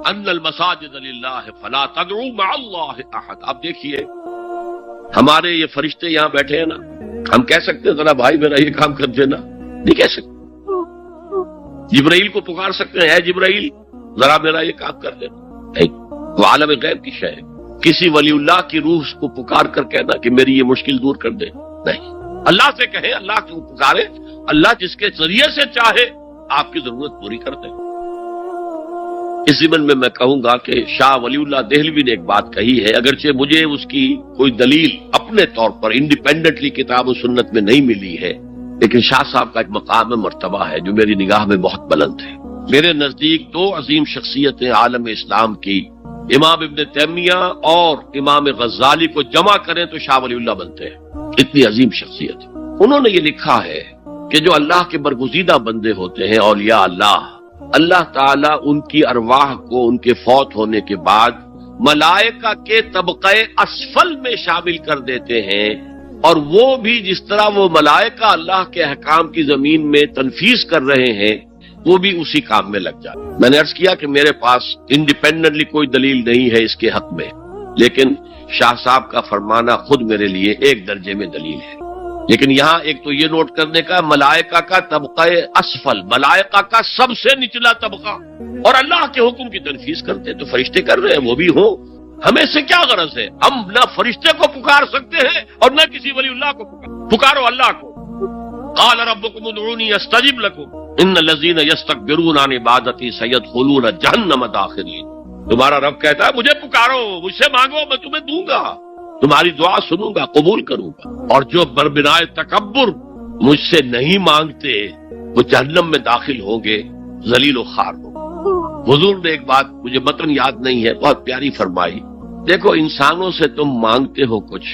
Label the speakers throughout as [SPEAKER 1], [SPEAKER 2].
[SPEAKER 1] ان المساجد للہ فلا تدعوا مع اللہ احد. آپ دیکھیے ہمارے یہ فرشتے یہاں بیٹھے ہیں نا، ہم کہہ سکتے ہیں ذرا بھائی میرا یہ کام کر دینا؟ نہیں کہہ سکتے. جبرائیل کو پکار سکتے ہیں، اے جبرائیل ذرا میرا یہ کام کر دینا؟ نہیں. وہ عالم غیب کی شے ہے. کسی ولی اللہ کی روح کو پکار کر کہنا کہ میری یہ مشکل دور کر دے؟ نہیں. اللہ سے کہیں، اللہ کو پکارے، اللہ جس کے ذریعے سے چاہے آپ کی ضرورت پوری کر دے. اس ضمن میں میں کہوں گا کہ شاہ ولی اللہ دہلوی نے ایک بات کہی ہے، اگرچہ مجھے اس کی کوئی دلیل اپنے طور پر انڈیپینڈنٹلی کتاب و سنت میں نہیں ملی ہے، لیکن شاہ صاحب کا ایک مقام مرتبہ ہے جو میری نگاہ میں بہت بلند ہے. میرے نزدیک دو عظیم شخصیتیں عالم اسلام کی، امام ابن تیمیہ اور امام غزالی کو جمع کریں تو شاہ ولی اللہ بنتے ہیں. اتنی عظیم شخصیت. انہوں نے یہ لکھا ہے کہ جو اللہ کے برگزیدہ بندے ہوتے ہیں، اولیاء اللہ تعالیٰ ان کی ارواح کو ان کے فوت ہونے کے بعد ملائکہ کے طبقہ اسفل میں شامل کر دیتے ہیں، اور وہ بھی جس طرح وہ ملائکہ اللہ کے احکام کی زمین میں تنفیذ کر رہے ہیں وہ بھی اسی کام میں لگ جاتے. میں نے عرض کیا کہ میرے پاس انڈیپینڈنٹلی کوئی دلیل نہیں ہے اس کے حق میں، لیکن شاہ صاحب کا فرمانا خود میرے لیے ایک درجے میں دلیل ہے. لیکن یہاں ایک تو یہ نوٹ کرنے کا، ملائکہ کا طبقہ اسفل، ملائکہ کا سب سے نچلا طبقہ، اور اللہ کے حکم کی تنفیذ کرتے تو فرشتے کر رہے ہیں، وہ بھی ہوں. ہمیں سے کیا غرض ہے؟ ہم نہ فرشتے کو پکار سکتے ہیں اور نہ کسی ولی اللہ کو پکارو اللہ کو. قال ربکم ادعونی استجب لکم ان الذین یستکبرون عن عبادتی سیدخلون جہنم داخرین. تمہارا رب کہتا ہے مجھے پکارو، مجھ سے مانگو، میں تمہیں دوں گا، تمہاری دعا سنوں گا، قبول کروں گا. اور جو بربنائے تکبر مجھ سے نہیں مانگتے وہ جہنم میں داخل ہوں گے، ذلیل و خوار ہوں. حضور نے ایک بات مجھے متن یاد نہیں ہے بہت پیاری فرمائی. دیکھو انسانوں سے تم مانگتے ہو کچھ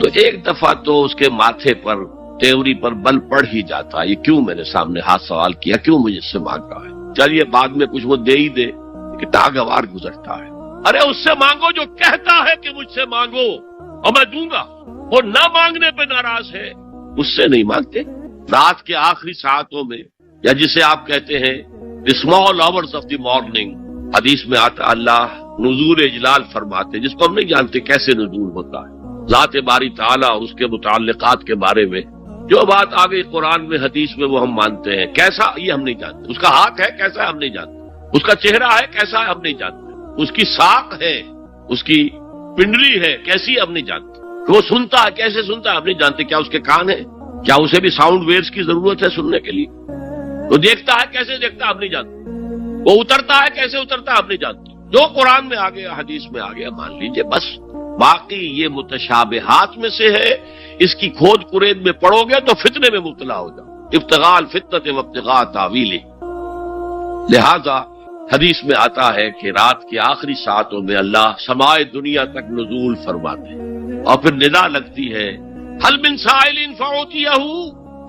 [SPEAKER 1] تو ایک دفعہ تو اس کے ماتھے پر تیوری پر بل پڑ ہی جاتا ہے، یہ کیوں میرے سامنے ہاتھ سوال کیا، کیوں مجھ سے مانگ رہا ہے، چلیے بعد میں کچھ وہ دے ہی دے کہ ناگوار گزرتا ہے. ارے اس سے مانگو جو کہتا ہے کہ مجھ سے مانگو اور میں دوں گا، وہ نہ مانگنے پہ ناراض ہے، اس سے نہیں مانگتے. رات کے آخری ساعتوں میں، یا جسے آپ کہتے ہیں the small hours of the morning، حدیث میں آتا اللہ نزول اجلال فرماتے، جس کو ہم نہیں جانتے کیسے نزول ہوتا ہے. ذات باری تعالیٰ اور اس کے متعلقات کے بارے میں جو بات آ گئی قرآن میں حدیث میں وہ ہم مانتے ہیں. کیسا یہ ہم نہیں جانتے، اس کا ہاتھ ہے کیسا ہے ہم نہیں جانتے، اس کا چہرہ ہے کیسا ہے ہم نہیں جانتے، اس کی ساق ہے، اس کی پنڈلی ہے کیسی ہم نہیں جانتے، وہ سنتا ہے کیسے سنتا ہے ہم نہیں جانتے، کیا اس کے کان ہیں، کیا اسے بھی ساؤنڈ ویوز کی ضرورت ہے سننے کے لیے، وہ دیکھتا ہے کیسے دیکھتا ہے ہم نہیں جانتے، وہ اترتا ہے کیسے اترتا ہے ہم نہیں جانتے. جو قرآن میں آ گیا حدیث میں آ گیا مان لیجئے بس. باقی یہ متشابہات میں سے ہے، اس کی کھود کرید میں پڑو گے تو فتنے میں مبتلا ہو جاؤ. ابتغاء الفتنۃ وابتغاء تاویلہ. لہذا حدیث میں آتا ہے کہ رات کے آخری ساعتوں میں اللہ سمائے دنیا تک نزول فرماتے ہیں اور پھر ندا لگتی ہے حل من سائل فاعطیہ،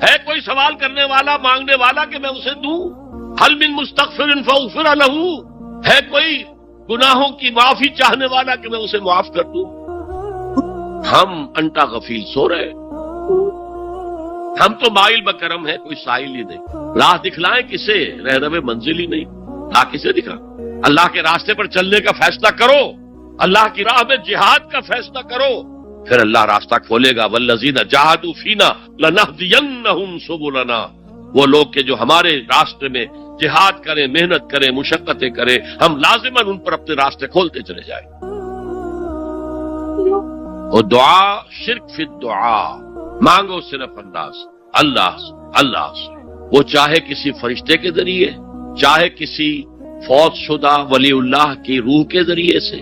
[SPEAKER 1] ہے کوئی سوال کرنے والا مانگنے والا کہ میں اسے دوں، حل من مستغفر فاغفر لہ، ہے کوئی گناہوں کی معافی چاہنے والا کہ میں اسے معاف کر دوں. ہم انٹا غفیل سو رہے، ہم تو مائل بکرم ہے، کوئی سائل ہی نہیں. راہ دکھلائیں کسے، رہنم منزل ہی نہیں، راہ کسے دکھا. اللہ کے راستے پر چلنے کا فیصلہ کرو، اللہ کی راہ میں جہاد کا فیصلہ کرو، پھر اللہ راستہ کھولے گا. والذین جاہدوا فینا لنہدینہم سبلنا. وہ لوگ کہ جو ہمارے راستے میں جہاد کریں، محنت کریں، مشقتیں کریں، ہم لازماً ان پر اپنے راستے کھولتے چلے جائیں. اور دعا شرک فی الدعا، مانگو صرف اللہ سے. وہ چاہے کسی فرشتے کے ذریعے، چاہے کسی فوت شدہ ولی اللہ کی روح کے ذریعے سے،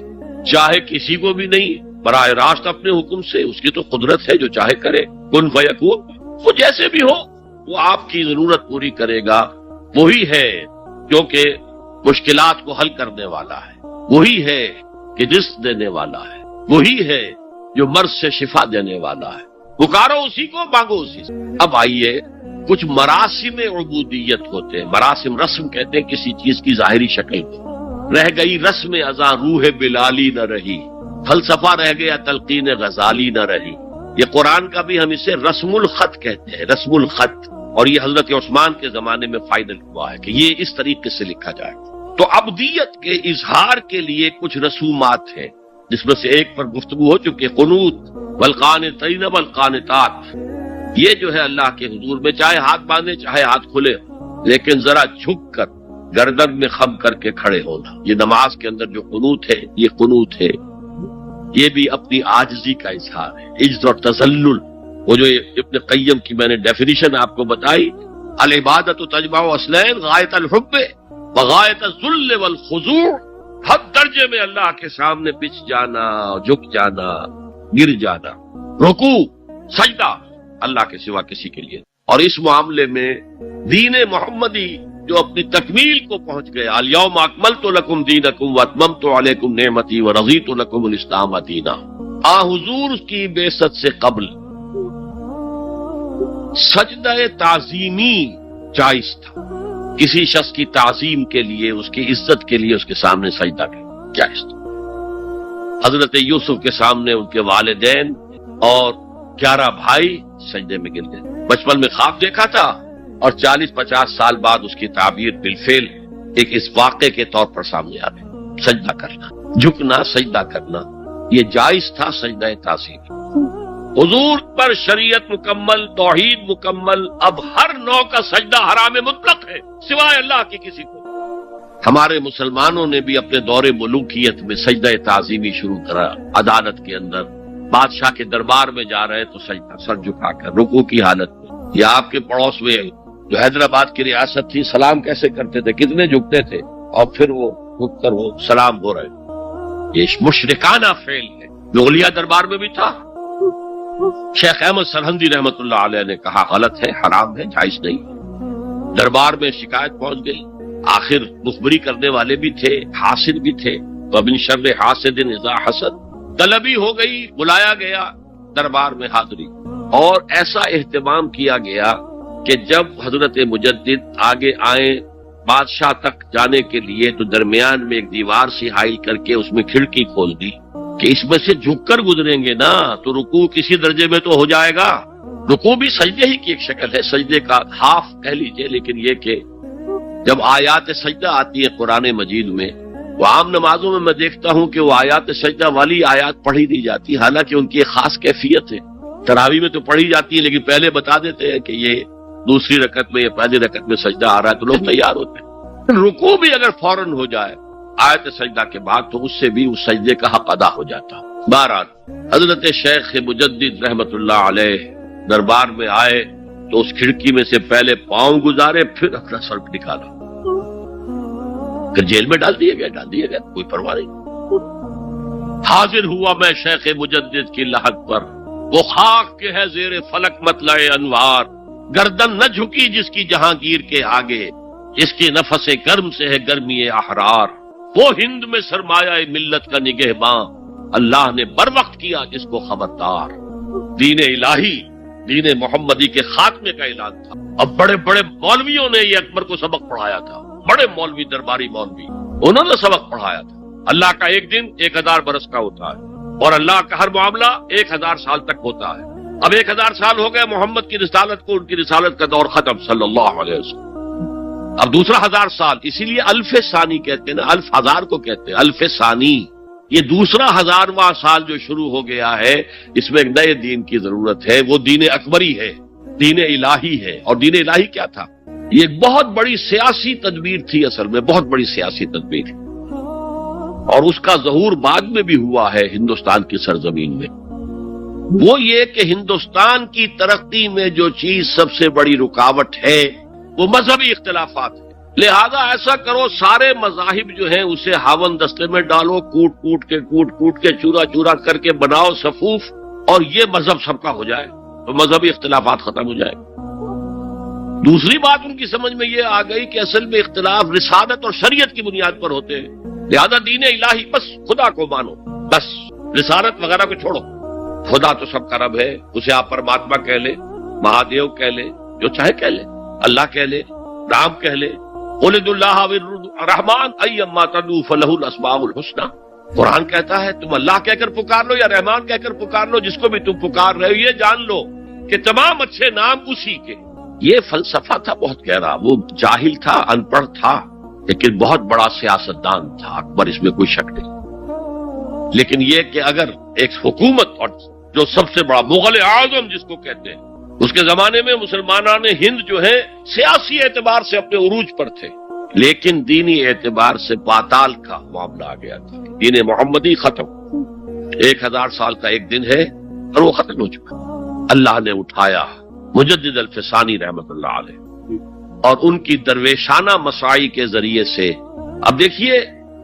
[SPEAKER 1] چاہے کسی کو بھی نہیں، براہ راست اپنے حکم سے. اس کی تو قدرت ہے، جو چاہے کرے. کن فیکون، وہ جیسے بھی ہو وہ آپ کی ضرورت پوری کرے گا. وہی ہے جو کہ مشکلات کو حل کرنے والا ہے، وہی ہے کہ رزق دینے والا ہے، وہی ہے جو مرض سے شفا دینے والا ہے. پکارو اسی کو، مانگو اسی سے. اب آئیے کچھ مراسم عبودیت ہوتے ہیں. مراسم رسم کہتے ہیں کسی چیز کی ظاہری شکل کو. رہ گئی رسم ازاں روح بلالی نہ رہی، فلسفہ رہ گیا تلقین غزالی نہ رہی. یہ قرآن کا بھی ہم اسے رسم الخط کہتے ہیں، رسم الخط. اور یہ حضرت عثمان کے زمانے میں فائنل ہوا ہے کہ یہ اس طریقے سے لکھا جائے. تو عبدیت کے اظہار کے لیے کچھ رسومات ہیں، جس میں سے ایک پر گفتگو ہو چکی ہے، قنوت والقانتین والقانتات. یہ جو ہے اللہ کے حضور میں چاہے ہاتھ باندھے چاہے ہاتھ کھلے، لیکن ذرا جھک کر گردن میں خم کر کے کھڑے ہونا. یہ نماز کے اندر جو قنوت ہے یہ قنوت ہے، یہ بھی اپنی عاجزی کا اظہار ہے، عجز اور تذلل. وہ جو ابن قیم کی میں نے ڈیفینیشن آپ کو بتائی، العبادت تجمع اصلین غایت الحب وغایت الذل والخضوع، حد درجے میں اللہ کے سامنے بچ جانا، جھک جانا، گر جانا، رکوع سجدہ اللہ کے سوا کسی کے لیے. اور اس معاملے میں دین محمدی جو اپنی تکمیل کو پہنچ گیا، الیوم اکملت لکم دینکم واتممت علیکم نعمتی ورضیت لکم الاسلام دینا. حضور کی بعثت سے قبل سجدہ تعظیمی جائز تھا، کسی شخص کی تعظیم کے لیے، اس کی عزت کے لیے اس کے سامنے سجدہ کرنا جائز تھا. حضرت یوسف کے سامنے ان کے والدین اور 11 بھائی سجدے میں گر گئے. بچپن میں خواب دیکھا تھا اور 40-50 سال بعد اس کی تعبیر بالفعل ایک اس واقعے کے طور پر سامنے آ گئی. سجدہ کرنا، جھکنا، سجدہ کرنا، یہ جائز تھا سجدہ تعظیم. حضور پر شریعت مکمل، توحید مکمل، اب ہر نوع کا سجدہ حرام مطلق ہے سوائے اللہ کی کسی کو. ہمارے مسلمانوں نے بھی اپنے دور ملوکیت میں سجدہ تعظیمی شروع کرا. عدالت کے اندر بادشاہ کے دربار میں جا رہے تو سجدہ، سر جھکا کر رکوع کی حالت میں. یا آپ کے پڑوس میں جو حیدرآباد کی ریاست تھی، سلام کیسے کرتے تھے، کتنے جھکتے تھے، اور پھر وہ جھک کر وہ سلام ہو رہے. یہ مشرکانہ فعل ہے، مغلیہ دربار میں بھی تھا. شیخ احمد سرہندی رحمت اللہ علیہ نے کہا غلط ہے، حرام ہے، جائز نہیں. دربار میں شکایت پہنچ گئی. آخر مخبری کرنے والے بھی تھے، حاسد بھی تھے. وَمِن شَرِّ حَاسِدٍ إِذَا حَسَدَ، طلبی ہو گئی، بلایا گیا دربار میں حاضری. اور ایسا اہتمام کیا گیا کہ جب حضرت مجدد آگے آئے بادشاہ تک جانے کے لیے تو درمیان میں ایک دیوار سی حائل کر کے اس میں کھڑکی کھول دی کہ اس میں سے جھک کر گزریں گے نا تو رکوع کسی درجے میں تو ہو جائے گا. رکوع بھی سجدے ہی کی ایک شکل ہے، سجدے کا ہاف کہہ لیجئے. لیکن یہ کہ جب آیات سجدہ آتی ہے قرآن مجید میں، وہ عام نمازوں میں دیکھتا ہوں کہ وہ آیات سجدہ والی آیات پڑھی دی جاتی، حالانکہ ان کی ایک خاص کیفیت ہے. تراویح میں تو پڑھی جاتی ہے لیکن پہلے بتا دیتے ہیں کہ یہ دوسری رکعت میں یا پہلی رکعت میں سجدہ آ رہا ہے تو لوگ تیار ہوتے ہیں. رکوع بھی اگر فوراً ہو جائے آیت سجدہ کے بعد تو اس سے بھی اس سجدے کا حق ادا ہو جاتا. بہرحال حضرت شیخ مجدد رحمت اللہ علیہ دربار میں آئے تو اس کھڑکی میں سے پہلے پاؤں گزارے، پھر اپنا سر نکالا. پھر جیل میں ڈال دیا گیا، کوئی پرواہ نہیں. حاضر ہوا میں شیخ مجدد کی لحد پر، وہ خاک کے ہے زیر فلک مطلع انوار. گردن نہ جھکی جس کی جہانگیر کے آگے، جس کے نفس گرم سے ہے گرمی احرار. وہ ہند میں سرمایہ ملت کا نگہباں، اللہ نے بر وقت کیا جس کو خبردار. دین الہی، دین محمدی کے خاتمے کا اعلان تھا. اب بڑے بڑے مولویوں نے یہ اکبر کو سبق پڑھایا تھا، بڑے مولوی، درباری مولوی، انہوں نے سبق پڑھایا تھا. اللہ کا ایک دن 1000 برس کا ہوتا ہے اور اللہ کا ہر معاملہ 1000 سال تک ہوتا ہے. اب 1000 سال ہو گئے محمد کی رسالت کو، ان کی رسالت کا دور ختم صلی اللہ علیہ وسلم. اب دوسرا 1000 سال، اسی لیے الف ثانی کہتے ہیں نا، الف ہزار کو کہتے ہیں الف ثانی. یہ دوسرا 1000واں سال جو شروع ہو گیا ہے، اس میں ایک نئے دین کی ضرورت ہے. وہ دین اکبری ہے، دین الہی ہے. اور دین الہی کیا تھا؟ یہ ایک بہت بڑی سیاسی تدبیر تھی، اصل میں بہت بڑی سیاسی تدبیر، اور اس کا ظہور بعد میں بھی ہوا ہے ہندوستان کی سرزمین میں. وہ یہ کہ ہندوستان کی ترقی میں جو چیز سب سے بڑی رکاوٹ ہے وہ مذہبی اختلافات ہے. لہذا ایسا کرو سارے مذاہب جو ہیں اسے ہاون دستے میں ڈالو، کوٹ کوٹ کے چورا چورا کر کے بناؤ صفوف، اور یہ مذہب سب کا ہو جائے تو مذہبی اختلافات ختم ہو جائے. دوسری بات ان کی سمجھ میں یہ آ گئی کہ اصل میں اختلاف رسالت اور شریعت کی بنیاد پر ہوتے ہیں. لہذا دین الہی، بس خدا کو مانو، بس رسالت وغیرہ کو چھوڑو. خدا تو سب کا رب ہے، اسے آپ پرماتما کہہ لے، مہادیو کہہ لے، جو چاہے کہہ لے، اللہ کہہ لے، رام کہہ لے. قل ادعوا اللہ الرحمن ایما تدعوا فلہ الاسماء الحسنی. قرآن کہتا ہے تم اللہ کہہ کر پکار لو یا رحمان کہہ کر پکار لو، جس کو بھی تم پکار رہے ہو یہ جان لو کہ تمام اچھے نام اسی کے. یہ فلسفہ تھا بہت گہرا. وہ جاہل تھا، ان پڑھ تھا، لیکن بہت بڑا سیاستدان تھا اکبر، اس میں کوئی شک نہیں. لیکن یہ کہ اگر ایک حکومت اور جو سب سے بڑا مغل اعظم جس کو کہتے ہیں، اس کے زمانے میں مسلمانان ہند جو ہے سیاسی اعتبار سے اپنے عروج پر تھے، لیکن دینی اعتبار سے پاتال کا معاملہ آ گیا تھا. دین محمدی ختم، 1000 سال کا ایک دن ہے اور وہ ختم ہو چکا. اللہ نے اٹھایا مجدد الفسانی رحمت اللہ علیہ اور ان کی درویشانہ مساعی کے ذریعے سے. اب دیکھیے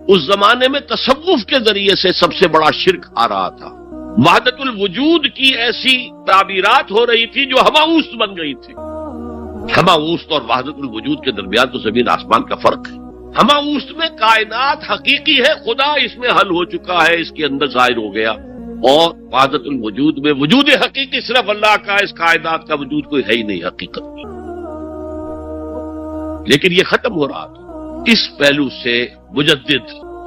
[SPEAKER 1] اس زمانے میں تصوف کے ذریعے سے سب سے بڑا شرک آ رہا تھا. وحدت الوجود کی ایسی تعبیرات ہو رہی تھی جو ہماؤست بن گئی تھی. ہماؤست اور وحدت الوجود کے درمیان تو زمین آسمان کا فرق ہے. ہماؤست میں کائنات حقیقی ہے، خدا اس میں حل ہو چکا ہے، اس کے اندر ظاہر ہو گیا، اور وحدت الوجود میں وجود حقیقی صرف اللہ کا، اس کائنات کا وجود کوئی ہے ہی نہیں حقیقت میں. لیکن یہ ختم ہو رہا تھا. اس پہلو سے مجدد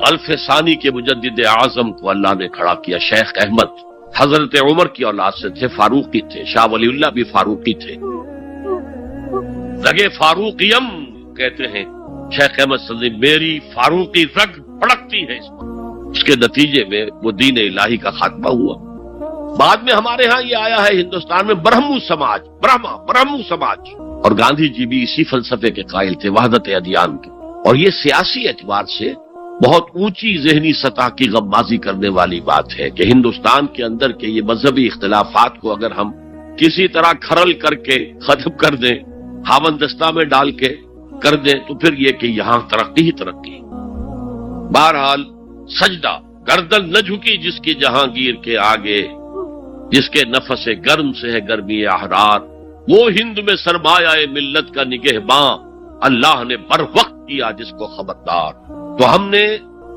[SPEAKER 1] الفسانی کے مجدد اعظم کو اللہ نے کھڑا کیا. شیخ احمد حضرت عمر کی اولاد سے تھے، فاروقی تھے. شاہ ولی اللہ بھی فاروقی تھے. رگے فاروقیم کہتے ہیں شیخ احمد سندھی، میری فاروقی رگ بھڑکتی ہے اس پر. اس کے نتیجے میں وہ دین الہی کا خاتمہ ہوا. بعد میں ہمارے ہاں یہ آیا ہے ہندوستان میں برہمو سماج، برہمو سماج، اور گاندھی جی بھی اسی فلسفے کے قائل تھے، وحدت ادیان کے. اور یہ سیاسی اعتبار سے بہت اونچی ذہنی سطح کی غمازی کرنے والی بات ہے کہ ہندوستان کے اندر کے یہ مذہبی اختلافات کو اگر ہم کسی طرح کھرل کر کے ختم کر دیں، ہاون دستہ میں ڈال کے کر دیں، تو پھر یہ کہ یہاں ترقی ہی ترقی. بہرحال سجدہ، گردن نہ جھکی جس کی جہانگیر کے آگے، جس کے نفس گرم سے ہے گرمی احرار، وہ ہند میں سرمایہ ملت کا نگہباں، اللہ نے بر وقت کیا جس کو خبردار. تو ہم نے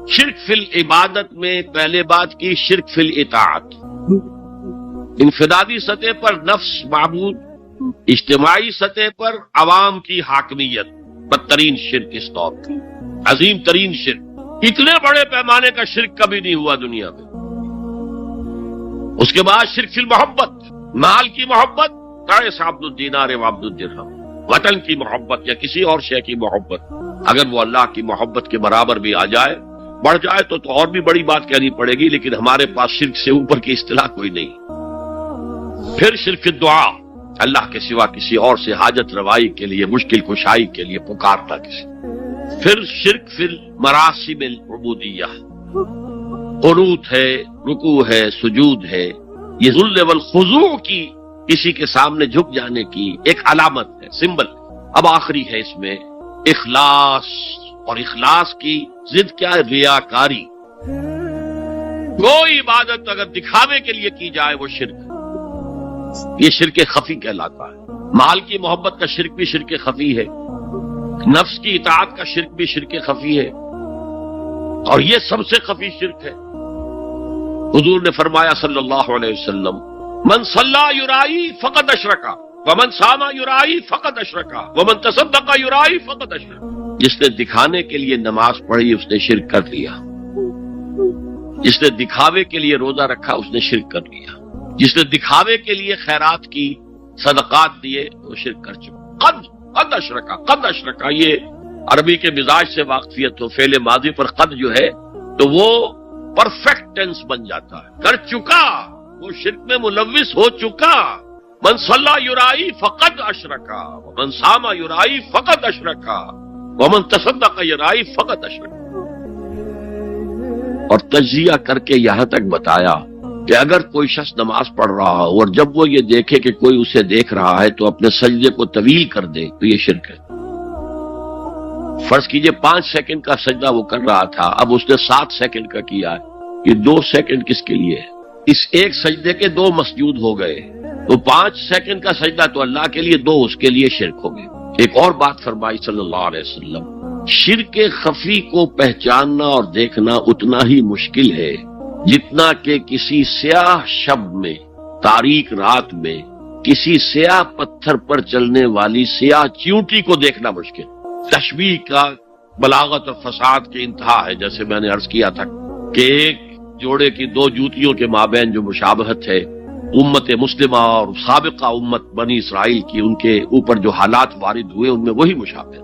[SPEAKER 1] شرک فی العبادت میں پہلے بات کی، شرک فی الاطاعت. انفرادی سطح پر نفس معبود، اجتماعی سطح پر عوام کی حاکمیت، بدترین شرک اس دور کا، عظیم ترین شرک. اتنے بڑے پیمانے کا شرک کبھی نہیں ہوا دنیا میں. اس کے بعد شرک فی المحبت، مال کی محبت، تعس عبد الدینار و عبد الدرہم، وطن کی محبت یا کسی اور شے کی محبت. اگر وہ اللہ کی محبت کے برابر بھی آ جائے، بڑھ جائے تو اور بھی بڑی بات کہنی پڑے گی، لیکن ہمارے پاس شرک سے اوپر کی اصطلاح کوئی نہیں. پھر شرک دعا، اللہ کے سوا کسی اور سے حاجت روائی کے لیے، مشکل کشائی کے لیے پکارتا کسی. پھر شرک فی المراسم العبودیہ، قنوت ہے، رکوع ہے، سجود ہے، یہ ذل والخضوع کی، کسی کے سامنے جھک جانے کی ایک علامت ہے، سمبل. اب آخری ہے اس میں اخلاص، اور اخلاص کی ضد کیا ہے؟ ریاکاری. کوئی عبادت اگر دکھاوے کے لیے کی جائے وہ شرک، یہ شرک خفی کہلاتا ہے. مال کی محبت کا شرک بھی شرک خفی ہے، نفس کی اطاعت کا شرک بھی شرک خفی ہے، اور یہ سب سے خفی شرک ہے. حضور نے فرمایا صلی اللہ علیہ وسلم، من صلی یرائی فقد اشرکا ومن صام یرائی فقد اشرکا ومن تصدق یرائی فقد اشرکا. جس نے دکھانے کے لیے نماز پڑھی اس نے شرک کر لیا، جس نے دکھاوے کے لیے روزہ رکھا اس نے شرک کر لیا، جس نے دکھاوے کے لیے خیرات کی، صدقات دیے، وہ شرک کر چکا. قد اشرکا، قد اشرکا، یہ عربی کے مزاج سے واقفیت ہو، فعل ماضی پر قد جو ہے تو وہ پرفیکٹ ٹینس بن جاتا ہے، کر چکا، وہ شرک میں ملوث ہو چکا. من صلی یرائی فقد اشرکا ومن صام یرائی فقد اشرکا ومن تصدق یرائی فقد اشرکا. اور تجزیہ کر کے یہاں تک بتایا کہ اگر کوئی شخص نماز پڑھ رہا ہو اور جب وہ یہ دیکھے کہ کوئی اسے دیکھ رہا ہے تو اپنے سجدے کو طویل کر دے تو یہ شرک ہے. فرض کیجئے 5 سیکنڈ کا سجدہ وہ کر رہا تھا، اب اس نے 7 سیکنڈ کا کیا ہے، یہ 2 سیکنڈ کس کے لیے ہے؟ اس ایک سجدے کے 2 مسجود ہو گئے، تو 5 سیکنڈ کا سجدہ تو اللہ کے لیے، 2 اس کے لیے شرک ہو گئے. ایک اور بات فرمائی صلی اللہ علیہ وسلم، شرک خفی کو پہچاننا اور دیکھنا اتنا ہی مشکل ہے جتنا کہ کسی سیاہ شب میں، تاریک رات میں، کسی سیاہ پتھر پر چلنے والی سیاہ چیونٹی کو دیکھنا مشکل. تشبیہ کا بلاغت اور فساد کی انتہا ہے. جیسے میں نے عرض کیا تھا کہ ایک جوڑے کی 2 جوتیوں کے مابین جو مشابہت ہے، امت مسلمہ اور سابقہ امت بنی اسرائیل کی، ان کے اوپر جو حالات وارد ہوئے ان میں وہی مشابہت.